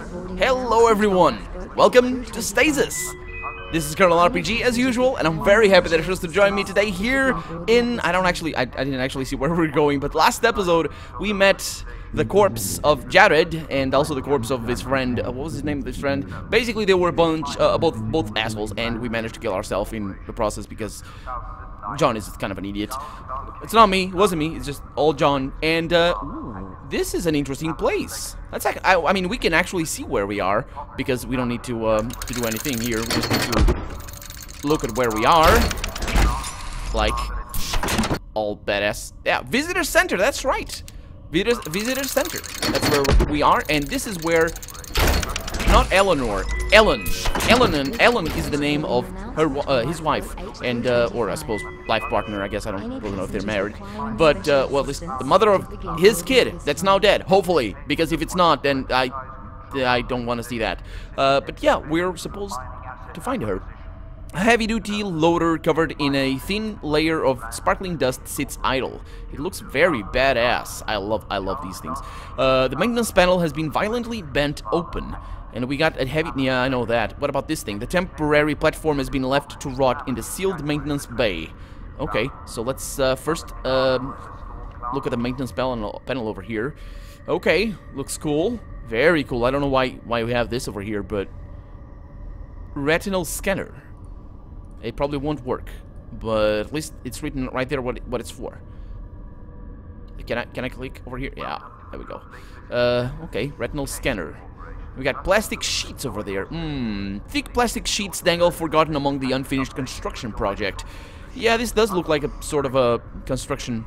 Hello everyone, welcome to Stasis. This is Colonel RPG as usual, and I'm very happy that you're supposed to join me today here in, I didn't actually see where we're going, but last episode we met the corpse of Jared and also the corpse of his friend, what was his name of his friend? Basically they were a bunch, both assholes, and we managed to kill ourselves in the process because John is kind of an idiot. It's not me, it wasn't me, it's just all John, and ooh, this is an interesting place. That's like, I mean, we can actually see where we are because we don't need to do anything here. We just need to look at where we are, like all badass. Yeah, visitor center. That's right, visitor center. That's where we are, and this is where not Eleanor, Ellen is the name of her, his wife, and or I suppose life partner. I guess I don't really know if they're married, but well, this, the mother of his kid that's now dead. Hopefully, because if it's not, then I don't want to see that. But yeah, we're supposed to find her. A heavy-duty loader covered in a thin layer of sparkling dust sits idle. It looks very badass. I love these things. The maintenance panel has been violently bent open. And we got a heavy... Yeah, I know that. What about this thing? The temporary platform has been left to rot in the sealed maintenance bay. Okay, so let's first look at the maintenance panel over here. Okay, looks cool. Very cool. I don't know why we have this over here, but... Retinal scanner. It probably won't work, but at least it's written right there what it's for. Can I click over here? Yeah, there we go. Okay, retinal scanner. We got plastic sheets over there. Thick plastic sheets dangle forgotten among the unfinished construction project. Yeah, this does look like a sort of a construction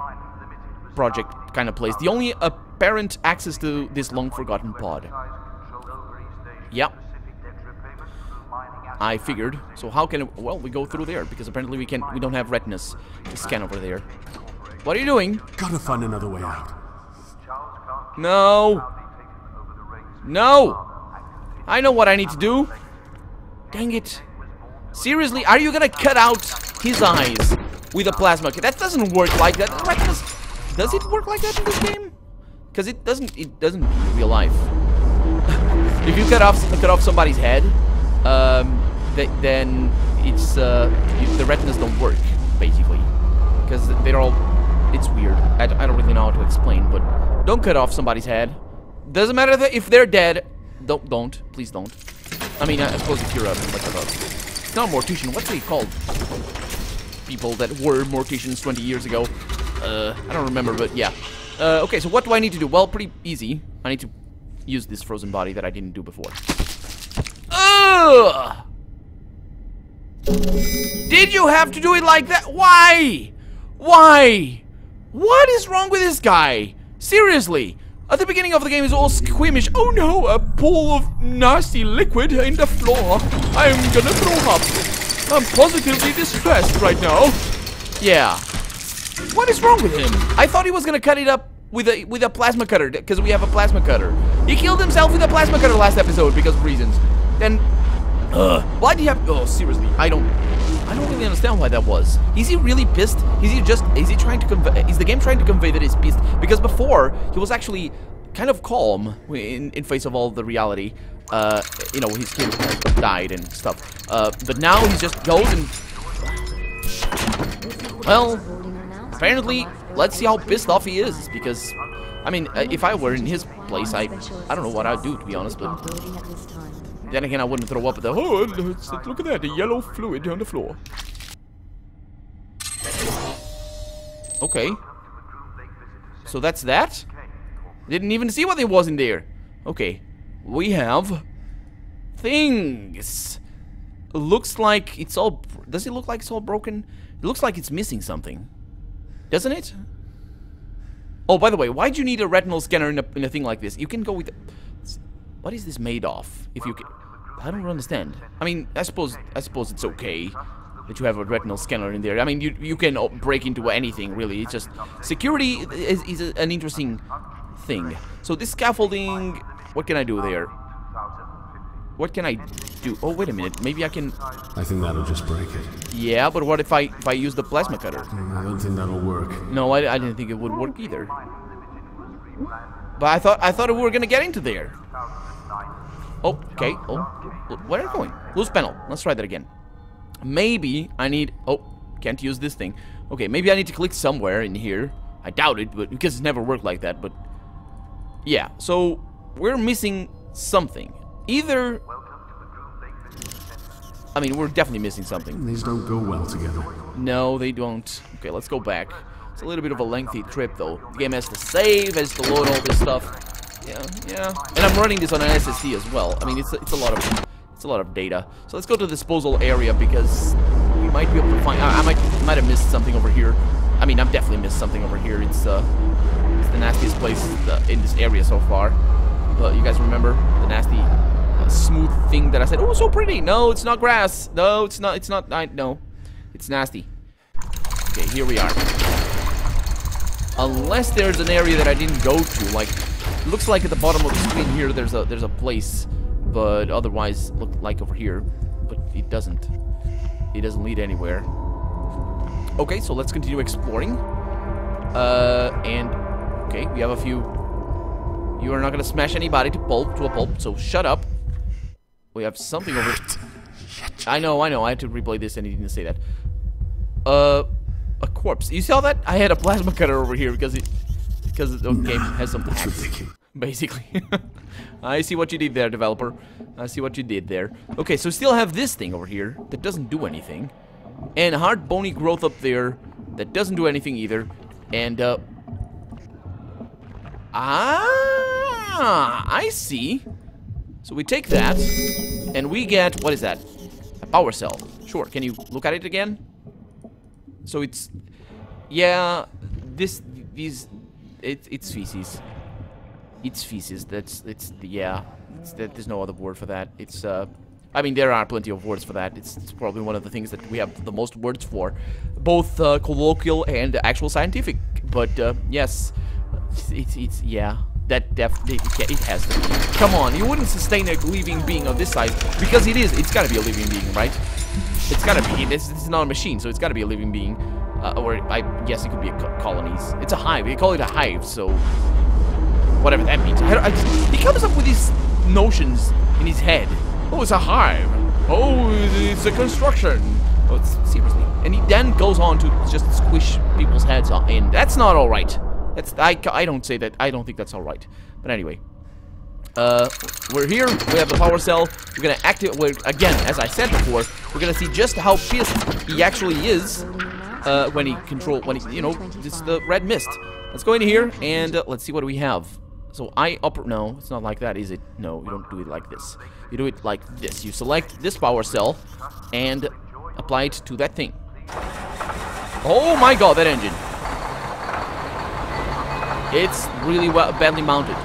project kind of place. The only apparent access to this long-forgotten pod. Yep. I figured. So how can it, well, we go through there because apparently we don't have retinas to scan over there. What are you doing? Gotta find another way out. No. No. I know what I need to do. Dang it. Seriously, are you gonna cut out his eyes with a plasma? That doesn't work like that. Retinas, does it work like that in this game? Because it doesn't in real life. If you cut off somebody's head, then it's the retinas don't work basically because they're all. It's weird. I don't really know how to explain, but don't cut off somebody's head. Doesn't matter if they're dead. Please don't. I mean, I suppose if you're it's not a mortician. What's it called? People that were morticians 20 years ago. I don't remember, but yeah. Okay, so what do I need to do? Well, pretty easy. I need to use this frozen body that I didn't do before. Ugh! Did you have to do it like that? Why? Why? What is wrong with this guy? Seriously. At the beginning of the game is all squeamish. Oh no, a pool of nasty liquid in the floor. I'm gonna throw up. I'm positively distressed right now. Yeah. What is wrong with him? I thought he was gonna cut it up with a plasma cutter, because we have a plasma cutter. He killed himself with a plasma cutter last episode because of reasons. Then, why do you have? Oh, seriously, I don't really understand why that was. Is he really pissed? Is he trying to convey? Is the game trying to convey that he's pissed? Because before he was actually kind of calm in face of all the reality. You know, his kid died and stuff. But now he just goes and. Well, apparently, let's see how pissed off he is. Because, I mean, if I were in his place, I don't know what I'd do, to be honest. But then again, I wouldn't throw up at the, oh, look at that, the yellow fluid on the floor. Okay. So that's that? Didn't even see what there was in there. Okay. We have things. Looks like it's all, does it look like it's all broken? It looks like it's missing something. Doesn't it? Oh, by the way, why'd you need a retinal scanner in a thing like this? You can go with the, what is this made of? If you can, I don't understand. I mean, I suppose it's okay that you have a retinal scanner in there. I mean, you can break into anything, really. It's just security is an interesting thing. So this scaffolding, what can I do there? What can I do? Oh, wait a minute. Maybe I can. I think that'll just break it. Yeah, but what if I use the plasma cutter? I don't think that'll work. No, I didn't think it would work either. But I thought we were gonna get into there. Oh, okay. Oh, where are you going? Loose panel. Let's try that again. Maybe I need... Oh, can't use this thing. Okay, maybe I need to click somewhere in here. I doubt it, but because it's never worked like that, but... Yeah, so we're missing something. Either... I mean, we're definitely missing something. These don't go well together. No, they don't. Okay, let's go back. It's a little bit of a lengthy trip, though. The game has to save, has to load all this stuff. Yeah. And I'm running this on an SSD as well. I mean, it's a lot of data. So let's go to the disposal area because we might be able to find. I might have missed something over here. I mean, I've definitely missed something over here. It's the nastiest place in this area so far. But you guys remember the nasty, smooth thing that I said? Oh, so pretty. No, it's not grass. No, it's not. It's not. No, it's nasty. Okay, here we are. Unless there's an area that I didn't go to, like, it looks like at the bottom of the screen here, there's a place, but otherwise look like over here, but it doesn't. It doesn't lead anywhere. Okay, so let's continue exploring. And okay, we have a few. You are not gonna smash anybody to a pulp, so shut up. We have something over. I know. I had to replay this, and he didn't say that. A corpse. You saw that? I had a plasma cutter over here because the game has some hacks, basically. I see what you did there, developer. I see what you did there. Okay, so we still have this thing over here that doesn't do anything, and hard bony growth up there that doesn't do anything either. And I see. So we take that, and we get, what is that? A power cell. Sure. Can you look at it again? So it's, yeah, it's feces. It's feces. There's no other word for that. It's, I mean, there are plenty of words for that. It's probably one of the things that we have the most words for, both colloquial and actual scientific. But yes, yeah. That definitely, it has to be. Come on, you wouldn't sustain a living being of this size, because it is. It's got to be a living being, right? It's got to be. This is not a machine, so it's got to be a living being. Or I guess it could be colonies. It's a hive. They call it a hive, so whatever that means. He comes up with these notions in his head. Oh, it's a hive. Oh, it's a construction. Oh, seriously. And he then goes on to just squish people's heads in. That's not all right. I don't say that. I don't think that's all right. But anyway, we're here. We have the power cell. We're gonna activate. Again, as I said before, we're gonna see just how pissed he actually is when he you know, it's the red mist. Let's go in here and let's see what we have. So no, it's not like that, is it? No, you don't do it like this. You do it like this. You select this power cell and apply it to that thing. Oh my God, that engine! It's really badly mounted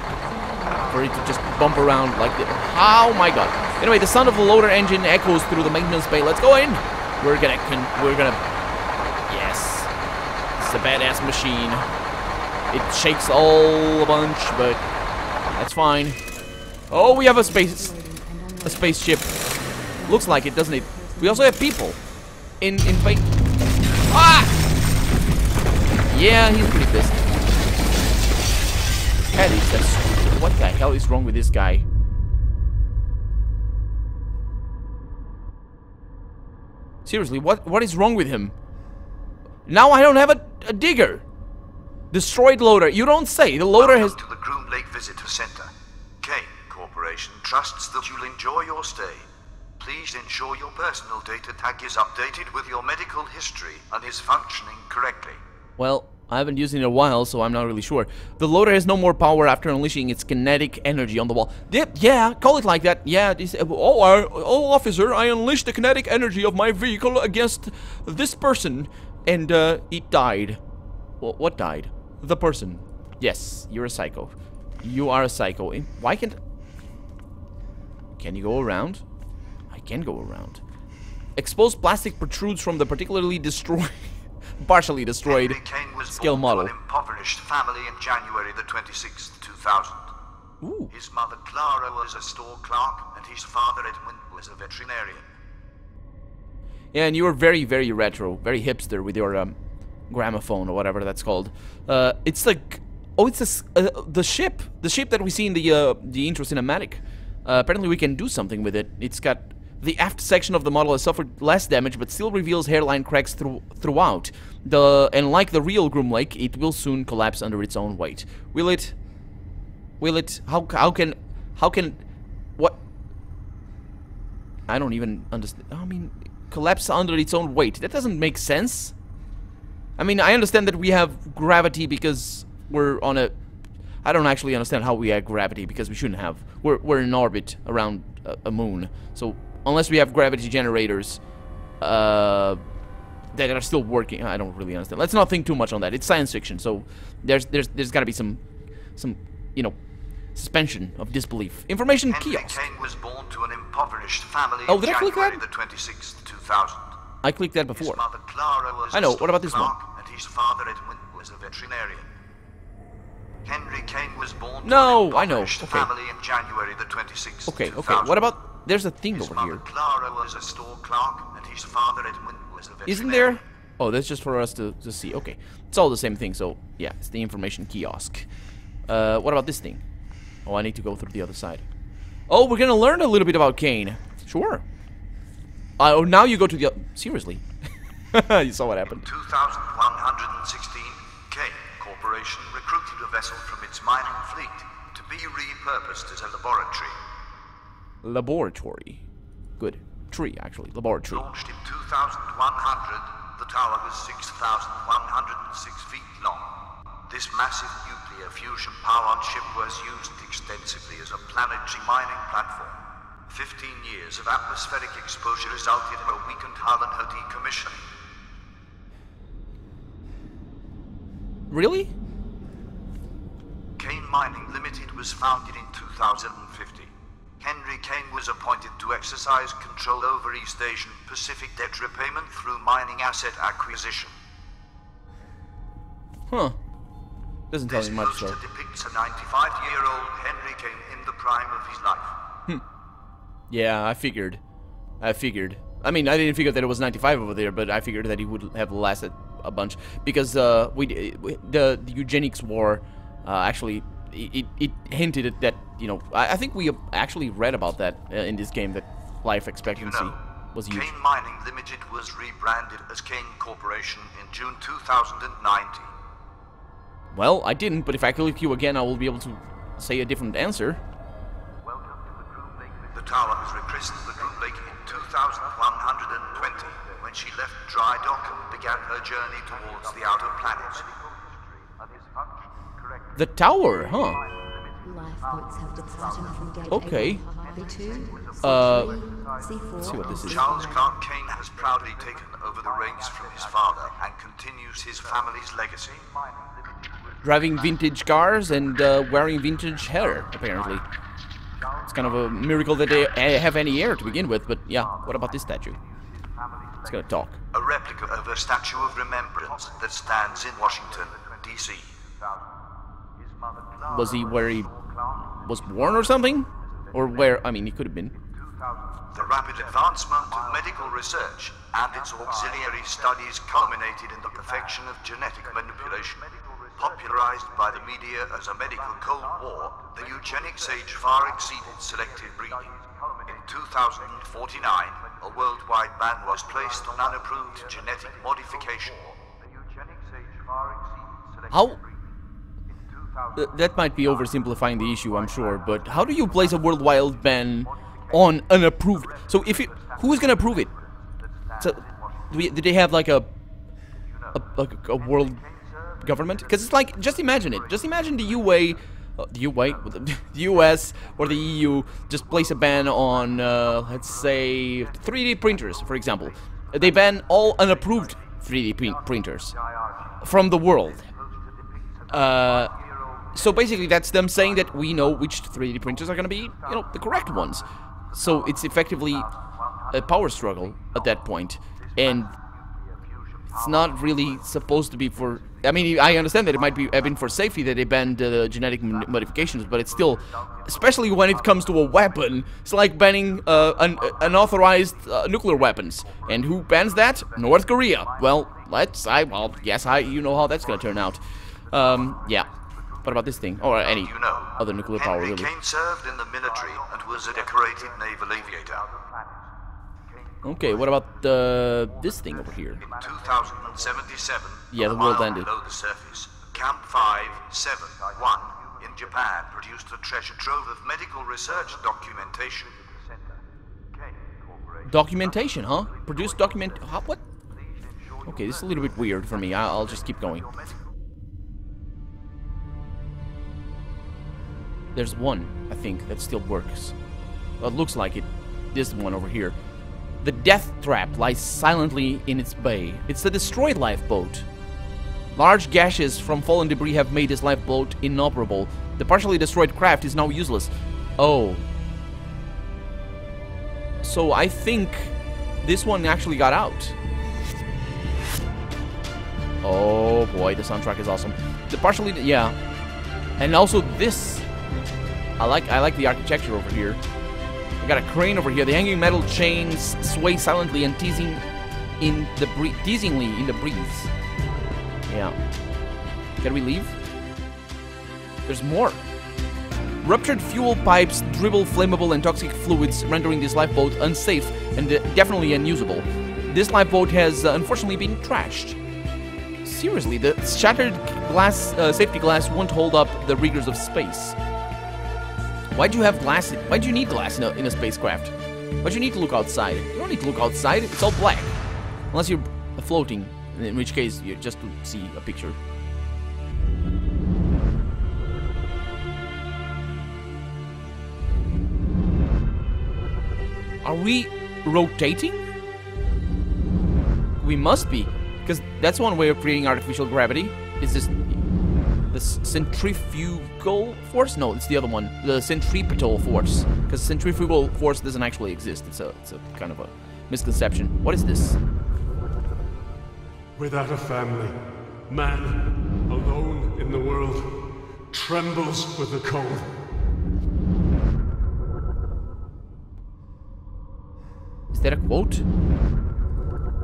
for it to just bump around like this. Oh my God. Anyway, the sound of the loader engine echoes through the maintenance bay. Let's go in. We're gonna, yes. It's a badass machine. It shakes all a bunch, but that's fine. Oh, we have a spaceship. Looks like it, doesn't it? We also have people in fake. Ah! Yeah, he's pretty pissed. What the hell is wrong with this guy? Seriously, what is wrong with him? Now I don't have a digger. Destroyed loader. You don't say. The loader has... Welcome to the Groom Lake Visitor Center. Kane Corporation trusts that you'll enjoy your stay. Please ensure your personal data tag is updated with your medical history and is functioning correctly. Well, I haven't used it in a while, so I'm not really sure. The loader has no more power after unleashing its kinetic energy on the wall. Yeah, call it like that. Yeah, oh, officer, I unleashed the kinetic energy of my vehicle against this person, and it died. Well, what died? The person. Yes, you're a psycho. You are a psycho. Why can't... Can you go around? I can go around. Exposed plastic protrudes from the particularly destroyed... partially destroyed scale model. An impoverished family in January the 26th, 2000. Ooh. His mother Clara was a store clerk, and his father Edmund was a veterinarian. Yeah, and you were very, very retro, very hipster with your gramophone or whatever that's called. It's like, oh, it's the ship that we see in the intro cinematic. Apparently we can do something with it. It's got... The aft section of the model has suffered less damage, but still reveals hairline cracks throughout. And like the real Groom Lake, it will soon collapse under its own weight. Will it? Will it? How can... What? I don't even understand. I mean, collapse under its own weight. That doesn't make sense. I mean, I understand that we have gravity because we're on a... I don't actually understand how we have gravity because we shouldn't have. We're in orbit around a moon. So, unless we have gravity generators that are still working, I don't really understand. Let's not think too much on that. It's science fiction, so there's got to be some, you know, suspension of disbelief. Information kiosk. Henry Kane was born to an impoverished family Oh, in did I click January that? the 26th, 2000. I clicked that before. His mother Clara was I know. a What about this one? clerk, and his father Edmund was a veterinarian. Henry Kane was born to No, an I know. impoverished Okay. family in January the 26th, Okay, 2000. okay. What about... There's a thing His over mother here. Clara was a store clerk, and his father Edmund was a veterinarian. Isn't there? Oh, that's just for us to see. Okay. It's all the same thing, so... Yeah, it's the information kiosk. What about this thing? Oh, I need to go through the other side. Oh, we're gonna learn a little bit about Kane. Sure. Oh, now you go to the... Seriously. You saw what happened. 2116, Kane Corporation recruited a vessel from its mining fleet to be repurposed as a laboratory. Laboratory. Good. Tree, actually. Laboratory. Launched in 2100, the tower was 6,106 feet long. This massive nuclear fusion-powered ship was used extensively as a planetary mining platform. 15 years of atmospheric exposure resulted in a weakened hull and her decommissioning. Really? Kane Mining Limited was founded in 2050. Henry Kane was appointed to exercise control over East Asian Pacific debt repayment through mining asset acquisition. Huh. Doesn't tell This me much, poster though. depicts a 95-year-old Henry Kane in the prime of his life. Yeah, I figured. I mean, I didn't figure that it was 95 over there, but I figured that he would have lasted a bunch. Because the eugenics war, actually, it hinted at that, you know, I think we actually read about that in this game, that life expectancy was huge. Kane Mining Limited was rebranded as Kane Corporation in June 2019. Well, I didn't, but if I click you again, I will be able to say a different answer. Welcome to the Groom Lake. The tower was rechristened the Groom Lake in 2120 when she left dry dock and began her journey towards the outer planets. The tower, huh? Lifeboats have departed from Gate Okay. Let's Let's see what this is. Charles Clark Kane has proudly taken over the reins from his father and continues his family's legacy. Driving vintage cars and wearing vintage hair, apparently. It's kind of a miracle that they have any hair to begin with, but yeah, what about this statue? It's gonna talk. A replica of a statue of remembrance that stands in Washington, D.C. Was he where he was born or something? Or where, I mean, he could have been. The rapid advancement of medical research and its auxiliary studies culminated in the perfection of genetic manipulation. Popularized by the media as a medical Cold War, the eugenics age far exceeded selective breeding. In 2049, a worldwide ban was placed on unapproved genetic modification. How? That might be oversimplifying the issue, I'm sure, but how do you place a worldwide ban on unapproved? So if it, who's gonna approve it? So, do they have like a world government? Because it's like, just imagine it. Just imagine the the US or the EU just place a ban on, let's say, 3D printers, for example. They ban all unapproved 3D printers from the world. So basically, that's them saying that we know which 3D printers are going to be, you know, the correct ones. So it's effectively a power struggle at that point, and it's not really supposed to be for. I mean, I understand that it might be have been for safety that they banned genetic modifications, but it's still, especially when it comes to a weapon, it's like banning unauthorized nuclear weapons. And who bans that? North Korea. Well, you know how that's gonna turn out. Yeah. What about this thing? Or any You know, other nuclear power, Henry really? Kane served in the military and was a decorated naval aviator. Okay, what about this thing over here? In 2077, Yeah, the a world mile ended. below the surface, Camp 571 in Japan produced a treasure trove of medical research documentation. Documentation, huh? Produce document... Huh? What? Okay, this is a little bit weird for me. I'll just keep going. There's one, I think, that still works. Well, it looks like it. This one over here. The death trap lies silently in its bay. It's a destroyed lifeboat. Large gashes from fallen debris have made this lifeboat inoperable. The partially destroyed craft is now useless. Oh. So I think this one actually got out. Oh boy, the soundtrack is awesome. The partially, yeah. And also this. I like the architecture over here. We got a crane over here. The hanging metal chains sway silently and teasingly in the breeze. Yeah. Can we leave? There's more. Ruptured fuel pipes dribble flammable and toxic fluids, rendering this lifeboat unsafe and definitely unusable. This lifeboat has unfortunately been trashed. Seriously, the shattered glass, safety glass won't hold up the rigors of space. Why'd you have glass? Why'd you need glass in a spacecraft? Why'd you need to look outside? You don't need to look outside. It's all black. Unless you're floating, in which case you just to see a picture. Are we rotating? We must be, because that's one way of creating artificial gravity. Is this the centrifugal force? No, it's the other one. The centripetal force. Because centrifugal force doesn't actually exist. It's a kind of a misconception. What is this? Without a family, man, alone in the world, trembles with the cold. Is that a quote?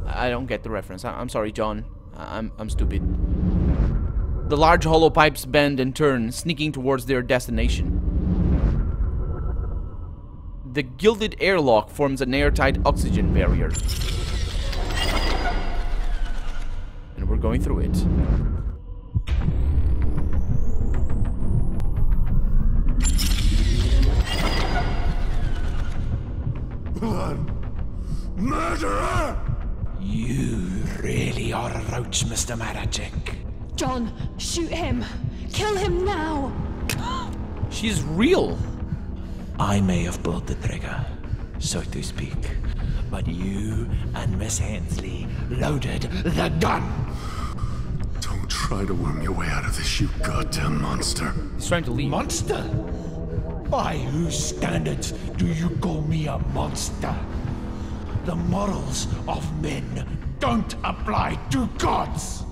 I don't get the reference. I'm sorry, John. I'm stupid. The large hollow pipes bend and turn, sneaking towards their destination. The gilded airlock forms an airtight oxygen barrier. And we're going through it. Blood! Murderer! You really are a roach, Mr. Maracek. John, shoot him! Kill him now! She's real. I may have pulled the trigger, so to speak, but you and Miss Hensley loaded the gun. Don't try to worm your way out of this, you goddamn monster. He's trying to leave. Monster? By whose standards do you call me a monster? The morals of men don't apply to gods.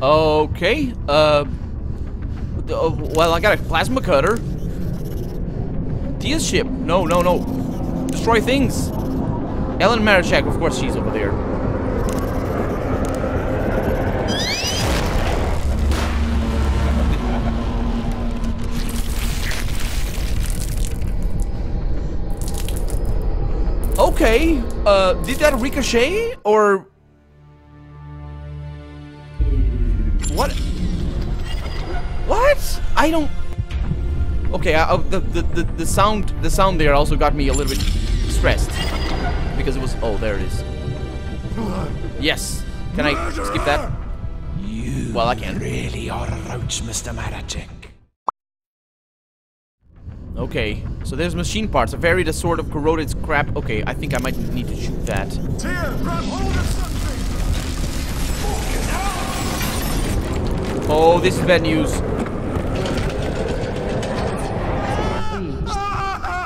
Okay. Well, I got a plasma cutter. Dia's ship. No. Destroy things. Ellen Marachek, of course she's over there. Okay. Did that ricochet or what? What? I don't. Okay, the sound there also got me a little bit stressed because it was. Oh, there it is. Yes. Can I skip that? You Well, I can. really are a roach, Mr. Maracek. Okay, so there's machine parts, a varied assorted of corroded scrap. Okay, I think I might need to shoot that. Tia, grab hold of something! Oh, this is bad news.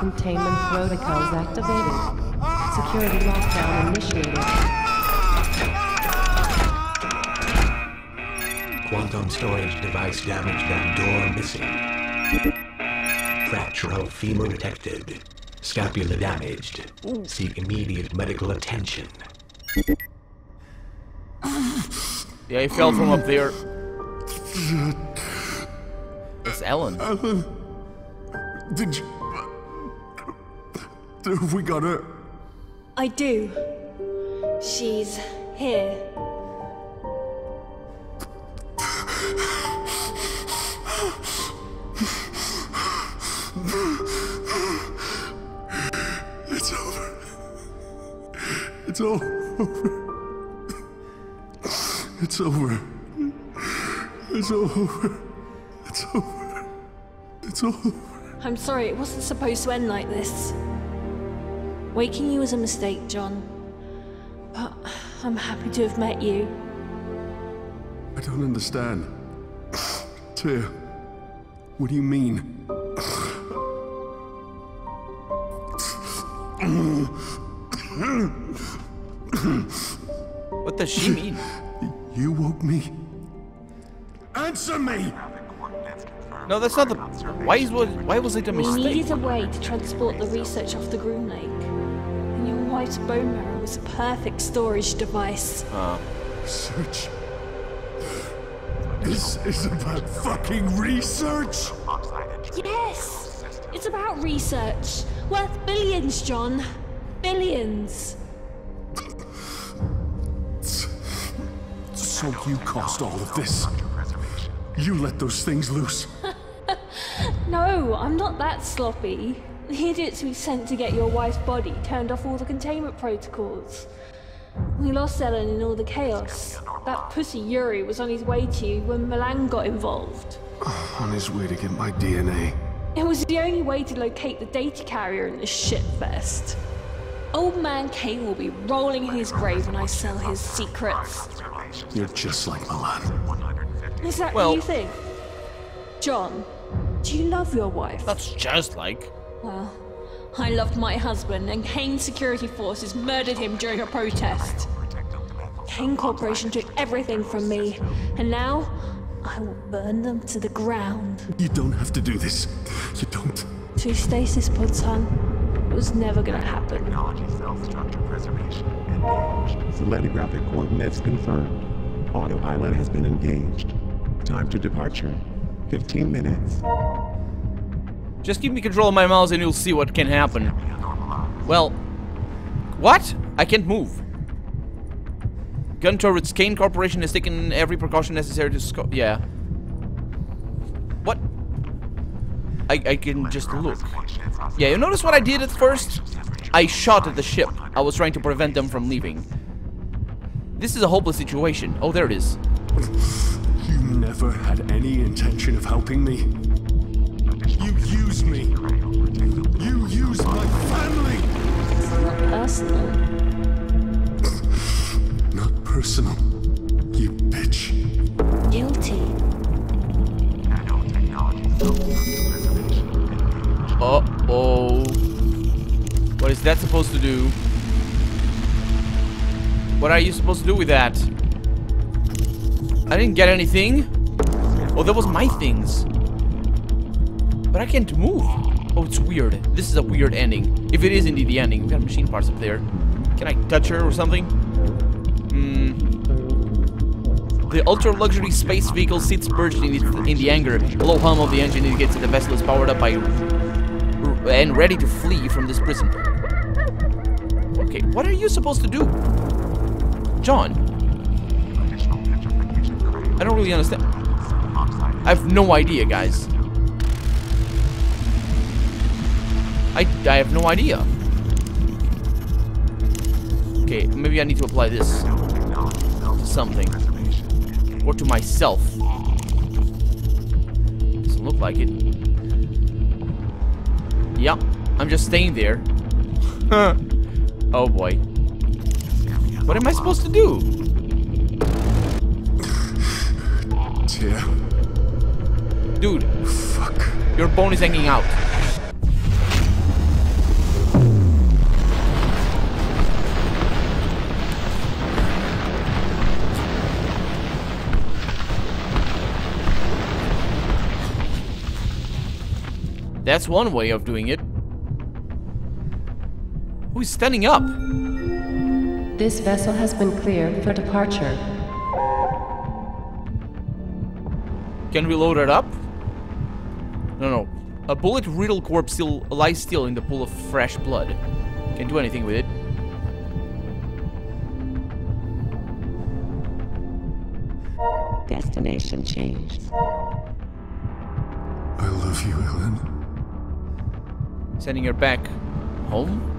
Containment protocols activated. Security lockdown initiated. Quantum storage device damaged and door missing. Fracture of femur detected. Scapula damaged. Seek immediate medical attention. Yeah, he fell from up there. is Ellen? Ellen, did you... Have we got her? I do. She's here. It's over. It's all over. It's over. It's over. It's over. It's over. I'm sorry, it wasn't supposed to end like this. Waking you was a mistake, John. But I'm happy to have met you. I don't understand. Tear, what do you mean? What does she mean? You woke me? Answer me! No, that's not the... Why was it a We mistake? needed a way to transport the research off the Groom Lake. And your wife's bone marrow was a perfect storage device. Research? This is about fucking research? Yes! It's about research. Worth billions, John. Billions. So you caused all of this? You let those things loose? No, I'm not that sloppy. The idiots we sent to get your wife's body turned off all the containment protocols. We lost Ellen in all the chaos. That pussy Yuri was on his way to you when Milan got involved. On his way to get my DNA. It was the only way to locate the data carrier in this shitfest. Old man Kane will be rolling in his grave when I sell his secrets. You're just like Milan. Is that Well- what you think? John, do you love your wife? That's just like... Well, I loved my husband, and Kane's security forces murdered him during a protest. Kane Corporation took everything from me, and now I will burn them to the ground. You don't have to do this. You don't. To stasis pod, son. It was never gonna happen. Selenographic coordinates confirmed. Autopilot has been engaged. Time to departure. 15 minutes. Just give me control of my mouse and you'll see what can happen. Well... What? I can't move. Gun turrets. Kane Corporation has taken every precaution necessary to yeah. What? I can just look. Yeah, you notice what I did at first? I shot at the ship. I was trying to prevent them from leaving. This is a hopeless situation. Oh, there it is. You never had any intention of helping me. You used me. You used my family. Not personal. Not personal. You bitch. Guilty. Uh-oh. What is that supposed to do? What are you supposed to do with that? I didn't get anything. Oh, that was my things. But I can't move. Oh, it's weird. This is a weird ending. If it is indeed the ending. We got machine parts up there. Can I touch her or something? The ultra-luxury space vehicle sits perched in the hangar. The low hum of the engine indicates that the vessel is powered up by and ready to flee from this prison. Okay, what are you supposed to do? John? I don't really understand. I have no idea, guys. I have no idea. Okay, maybe I need to apply this to something. Or to myself. Doesn't look like it. Yep, I'm just staying there. Oh boy. What am I supposed to do? Tear. Dude, Fuck. your bone is hanging out. That's one way of doing it. Who's standing up? This vessel has been cleared for departure. Can we load it up? No. A bullet-riddled corpse still lies still in the pool of fresh blood. Can't do anything with it. Destination changed. I love you, Ellen. Sending her back home?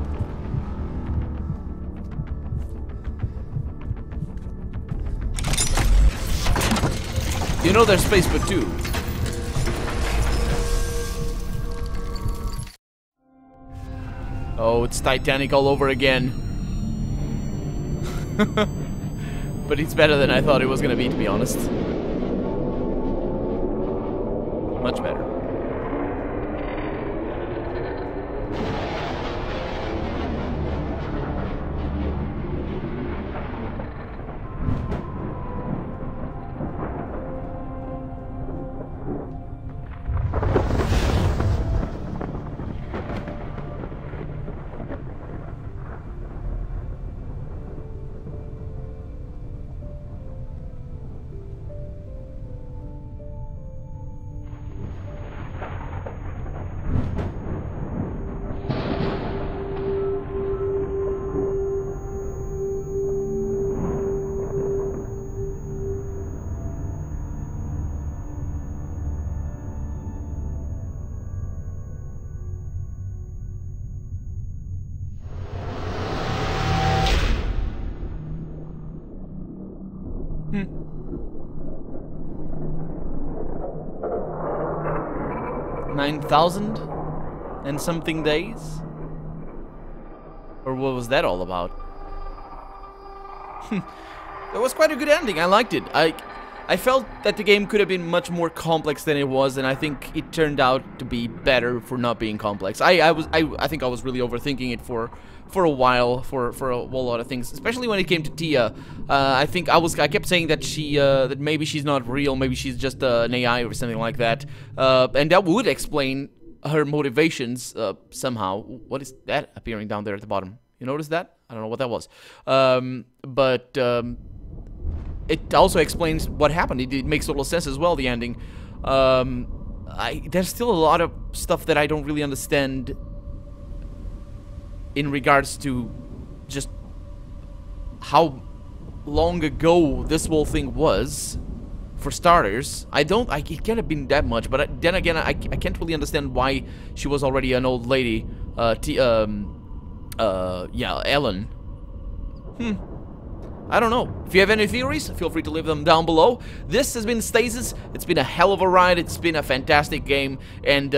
You know there's space for two. Oh, it's Titanic all over again. But it's better than I thought it was gonna be, to be honest. Much better. Hmm. 9,000 and something days? Or what was that all about? That was quite a good ending. I liked it. I felt that the game could have been much more complex than it was, and I think it turned out to be better for not being complex. I think I was really overthinking it for a while, for a whole lot of things, especially when it came to Tia. I think I kept saying that that maybe she's not real, maybe she's just an AI or something like that, and that would explain her motivations somehow. What is that appearing down there at the bottom? You notice that? I don't know what that was, but it also explains what happened. It makes total sense as well, the ending. There's still a lot of stuff that I don't really understand in regards to just how long ago this whole thing was, for starters. It can't have been that much, but then again, I can't really understand why she was already an old lady. Yeah, Ellen. I don't know. If you have any theories, feel free to leave them down below. This has been Stasis. It's been a hell of a ride. It's been a fantastic game. And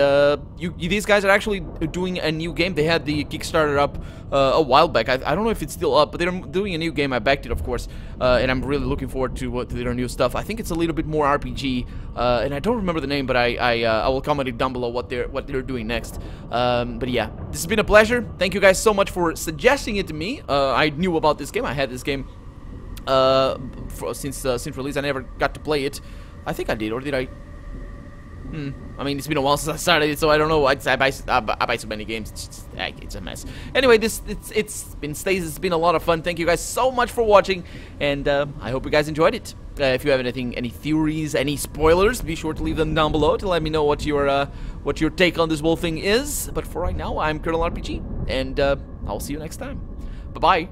these guys are actually doing a new game. They had the Kickstarter up a while back. I don't know if it's still up, but they're doing a new game. I backed it, of course. And I'm really looking forward to their new stuff. I think it's a little bit more RPG. And I don't remember the name, but I will comment it down below what they're doing next. But yeah, this has been a pleasure. Thank you guys so much for suggesting it to me. I knew about this game. I had this game since release. I never got to play it. I think I did, or did I? I mean, it's been a while since I started it, so I don't know. I buy so many games. It's a mess. Anyway, it's been Stasis. It's been a lot of fun. Thank you guys so much for watching, and I hope you guys enjoyed it. If you have any theories, any spoilers, be sure to leave them down below to let me know what your take on this whole thing is. But for right now, I'm Colonel RPG, and I'll see you next time. Bye bye.